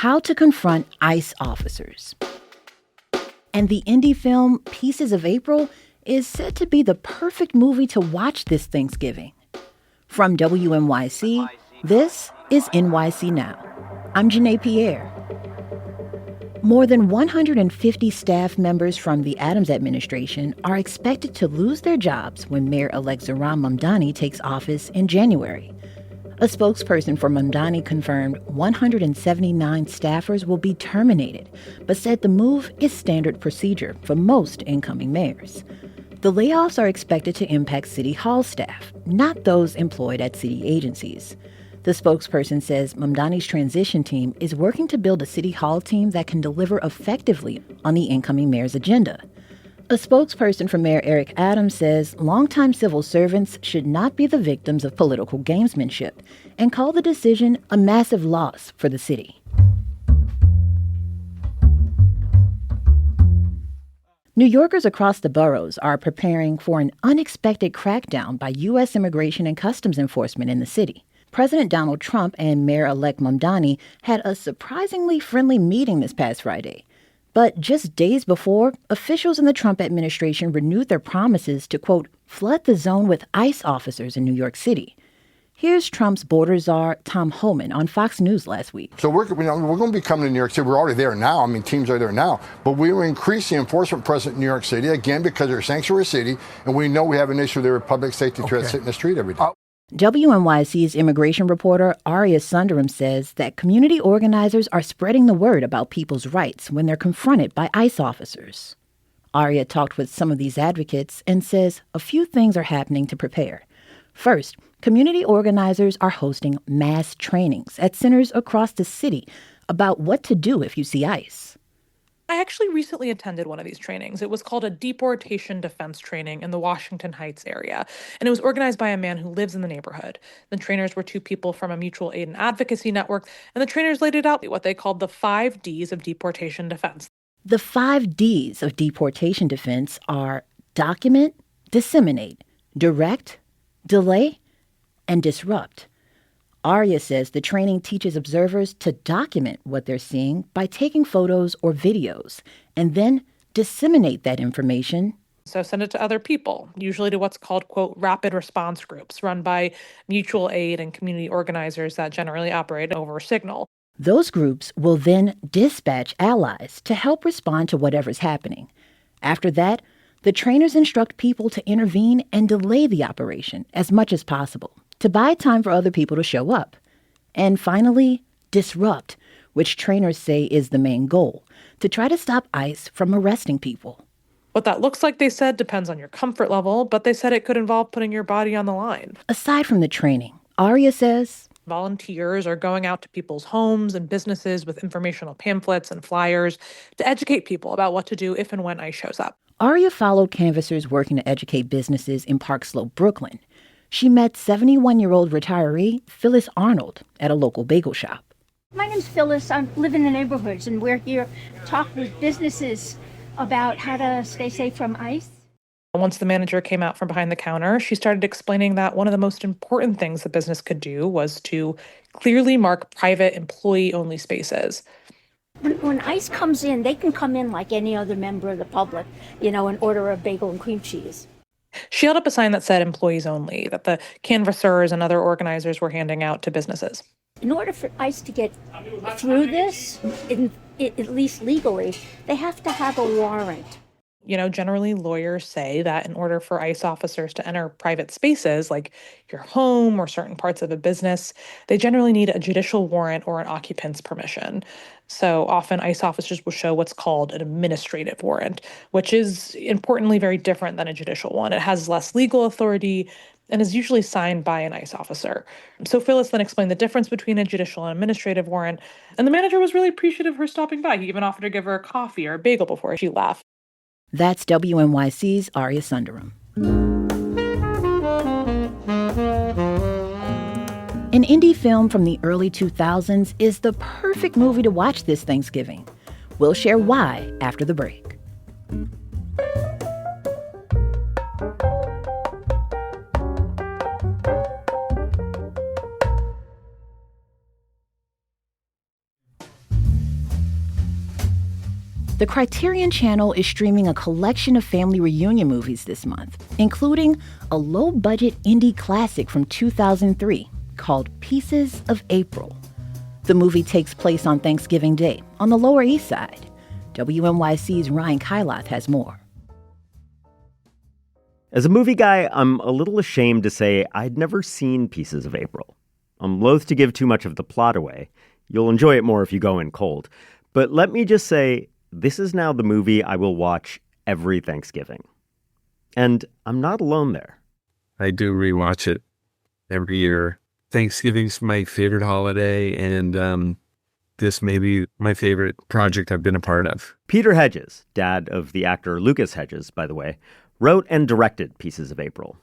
How to Confront ICE Officers. And the indie film Pieces of April is said to be the perfect movie to watch this Thanksgiving. From WNYC, this is NYC Now. I'm Janae Pierre. More than 150 staff members from the Adams administration are expected to lose their jobs when Mayor-elect Zohran Mamdani takes office in January. A spokesperson for Mamdani confirmed 179 staffers will be terminated, but said the move is standard procedure for most incoming mayors. The layoffs are expected to impact City Hall staff, not those employed at city agencies. The spokesperson says Mamdani's transition team is working to build a City Hall team that can deliver effectively on the incoming mayor's agenda. A spokesperson for Mayor Eric Adams says longtime civil servants should not be the victims of political gamesmanship and called the decision a massive loss for the city. New Yorkers across the boroughs are preparing for an unexpected crackdown by U.S. Immigration and Customs Enforcement in the city. President Donald Trump and Mayor-elect Mamdani had a surprisingly friendly meeting this past Friday. But just days before, officials in the Trump administration renewed their promises to, quote, flood the zone with ICE officers in New York City. Here's Trump's border czar, Tom Homan, on Fox News last week. So we're going to be coming to New York City. We're already there now. I mean, teams are there now. But we will increase the enforcement presence in New York City, again, because they're a sanctuary city, and we know we have an issue there with public safety threats sitting in the street every day. WNYC's immigration reporter Arya Sundaram says that community organizers are spreading the word about people's rights when they're confronted by ICE officers. Arya talked with some of these advocates and says a few things are happening to prepare. First, community organizers are hosting mass trainings at centers across the city about what to do if you see ICE. I actually recently attended one of these trainings. It was called a deportation defense training in the Washington Heights area, and it was organized by a man who lives in the neighborhood. The trainers were two people from a mutual aid and advocacy network, and the trainers laid it out what they called the 5 Ds of deportation defense. The 5 Ds of deportation defense are document, disseminate, direct, delay, and disrupt. Arya says the training teaches observers to document what they're seeing by taking photos or videos, and then disseminate that information. So send it to other people, usually to what's called, quote, rapid response groups run by mutual aid and community organizers that generally operate over Signal. Those groups will then dispatch allies to help respond to whatever's happening. After that, the trainers instruct people to intervene and delay the operation as much as possible, to buy time for other people to show up. And finally, disrupt, which trainers say is the main goal, to try to stop ICE from arresting people. What that looks like, they said, depends on your comfort level, but they said it could involve putting your body on the line. Aside from the training, Arya says volunteers are going out to people's homes and businesses with informational pamphlets and flyers to educate people about what to do if and when ICE shows up. Arya followed canvassers working to educate businesses in Park Slope, Brooklyn. She met 71-year-old retiree Phyllis Arnold at a local bagel shop. My name's Phyllis. I live in the neighborhoods, and we're here to talk with businesses about how to stay safe from ICE. Once the manager came out from behind the counter, she started explaining that one of the most important things the business could do was to clearly mark private employee-only spaces. When ICE comes in, they can come in like any other member of the public, and order a bagel and cream cheese. She held up a sign that said employees only, that the canvassers and other organizers were handing out to businesses. In order for ICE to get through this, at least legally, they have to have a warrant. Generally lawyers say that in order for ICE officers to enter private spaces like your home or certain parts of a business, they generally need a judicial warrant or an occupant's permission. So often ICE officers will show what's called an administrative warrant, which is importantly very different than a judicial one. It has less legal authority and is usually signed by an ICE officer. So Phyllis then explained the difference between a judicial and administrative warrant, and the manager was really appreciative of her stopping by. He even offered to give her a coffee or a bagel before she left. That's WNYC's Arya Sundaram. An indie film from the early 2000s is the perfect movie to watch this Thanksgiving. We'll share why after the break. The Criterion Channel is streaming a collection of family reunion movies this month, including a low-budget indie classic from 2003 called Pieces of April. The movie takes place on Thanksgiving Day on the Lower East Side. WNYC's Ryan Kyloth has more. As a movie guy, I'm a little ashamed to say I'd never seen Pieces of April. I'm loath to give too much of the plot away. You'll enjoy it more if you go in cold. But let me just say, this is now the movie I will watch every Thanksgiving. And I'm not alone there. I do rewatch it every year. Thanksgiving's my favorite holiday, and this may be my favorite project I've been a part of. Peter Hedges, dad of the actor Lucas Hedges, by the way, wrote and directed Pieces of April.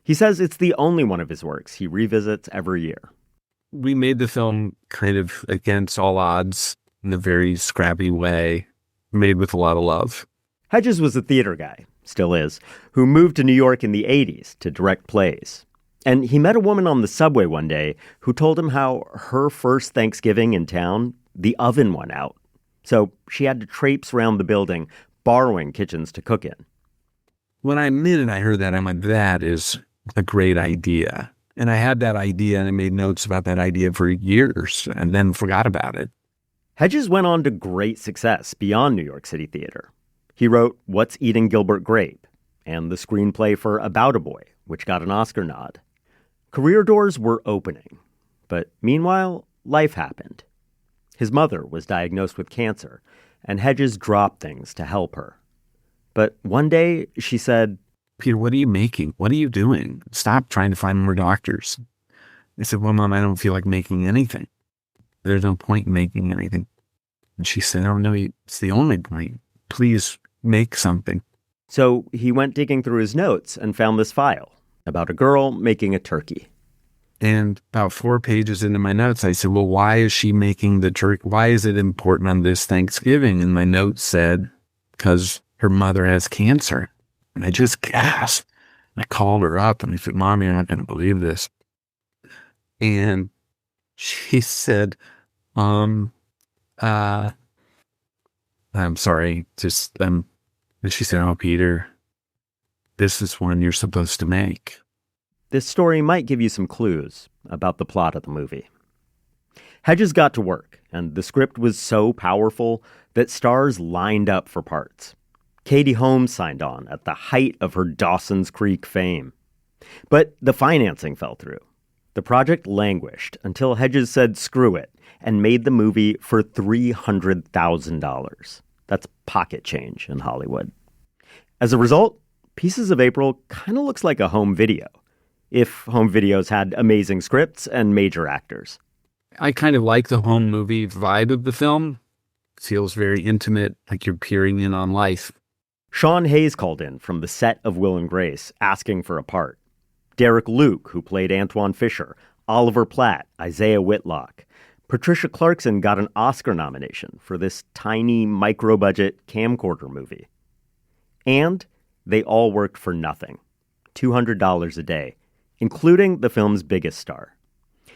He says it's the only one of his works he revisits every year. We made the film kind of against all odds in a very scrappy way, made with a lot of love. Hedges was a theater guy, still is, who moved to New York in the 80s to direct plays. And he met a woman on the subway one day who told him how her first Thanksgiving in town, the oven went out. So she had to traipse around the building, borrowing kitchens to cook in. When I'm in and I heard that, I'm like, that is a great idea. And I had that idea and I made notes about that idea for years and then forgot about it. Hedges went on to great success beyond New York City theater. He wrote What's Eating Gilbert Grape and the screenplay for About a Boy, which got an Oscar nod. Career doors were opening. But meanwhile, life happened. His mother was diagnosed with cancer, and Hedges dropped things to help her. But one day, she said, Peter, what are you making? What are you doing? Stop trying to find more doctors. I said, well, Mom, I don't feel like making anything. There's no point in making anything. And she said, oh, no, it's the only point. Please make something. So he went digging through his notes and found this file about a girl making a turkey. And about 4 pages into my notes, I said, well, why is she making the turkey? Why is it important on this Thanksgiving? And my notes said, because her mother has cancer. And I just gasped. I called her up and I said, Mom, you're not going to believe this. And she said, I'm sorry, and she said, oh, Peter, this is one you're supposed to make. This story might give you some clues about the plot of the movie. Hedges got to work, and the script was so powerful that stars lined up for parts. Katie Holmes signed on at the height of her Dawson's Creek fame. But the financing fell through. The project languished until Hedges said screw it and made the movie for $300,000. That's pocket change in Hollywood. As a result, Pieces of April kind of looks like a home video, if home videos had amazing scripts and major actors. I kind of like the home movie vibe of the film. It feels very intimate, like you're peering in on life. Sean Hayes called in from the set of Will and Grace, asking for a part. Derek Luke, who played Antoine Fisher, Oliver Platt, Isaiah Whitlock. Patricia Clarkson got an Oscar nomination for this tiny, micro-budget camcorder movie. And they all worked for nothing, $200 a day, including the film's biggest star.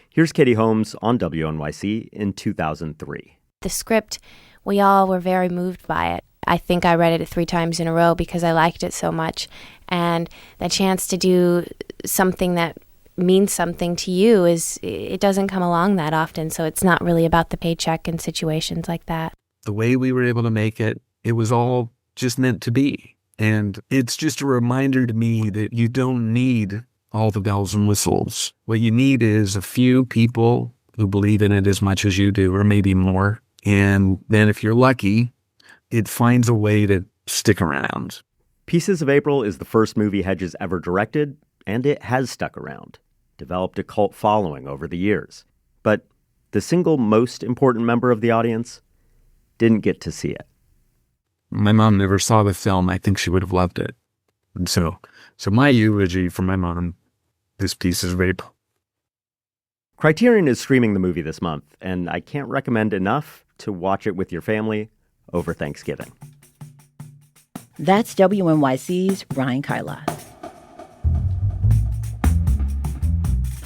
Here's Katie Holmes on WNYC in 2003. The script, we all were very moved by it. I think I read it 3 times in a row because I liked it so much. And the chance to do something that means something to you it doesn't come along that often. So it's not really about the paycheck in situations like that. The way we were able to make it, it was all just meant to be. And it's just a reminder to me that you don't need all the bells and whistles. What you need is a few people who believe in it as much as you do, or maybe more. And then if you're lucky, it finds a way to stick around. Pieces of April is the first movie Hedges ever directed, and it has stuck around, developed a cult following over the years. But the single most important member of the audience didn't get to see it. My mom never saw the film. I think she would have loved it. And so my eulogy for my mom is Pieces of April. Criterion is streaming the movie this month, and I can't recommend enough to watch it with your family over Thanksgiving. That's WNYC's Ryan Kyloth.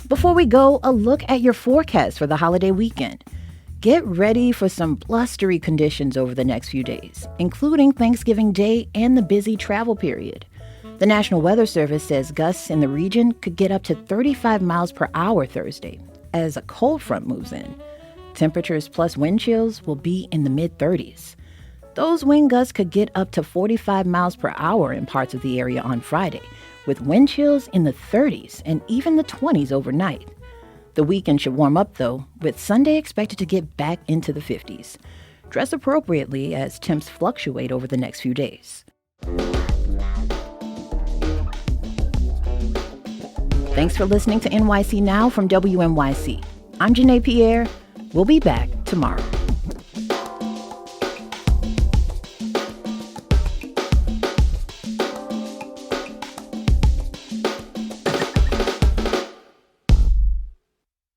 Before we go, a look at your forecast for the holiday weekend. Get ready for some blustery conditions over the next few days, including Thanksgiving Day and the busy travel period. The National Weather Service says gusts in the region could get up to 35 miles per hour Thursday as a cold front moves in. Temperatures plus wind chills will be in the mid-30s. Those wind gusts could get up to 45 miles per hour in parts of the area on Friday, with wind chills in the 30s and even the 20s overnight. The weekend should warm up, though, with Sunday expected to get back into the 50s. Dress appropriately as temps fluctuate over the next few days. Thanks for listening to NYC Now from WNYC. I'm Janae Pierre. We'll be back tomorrow.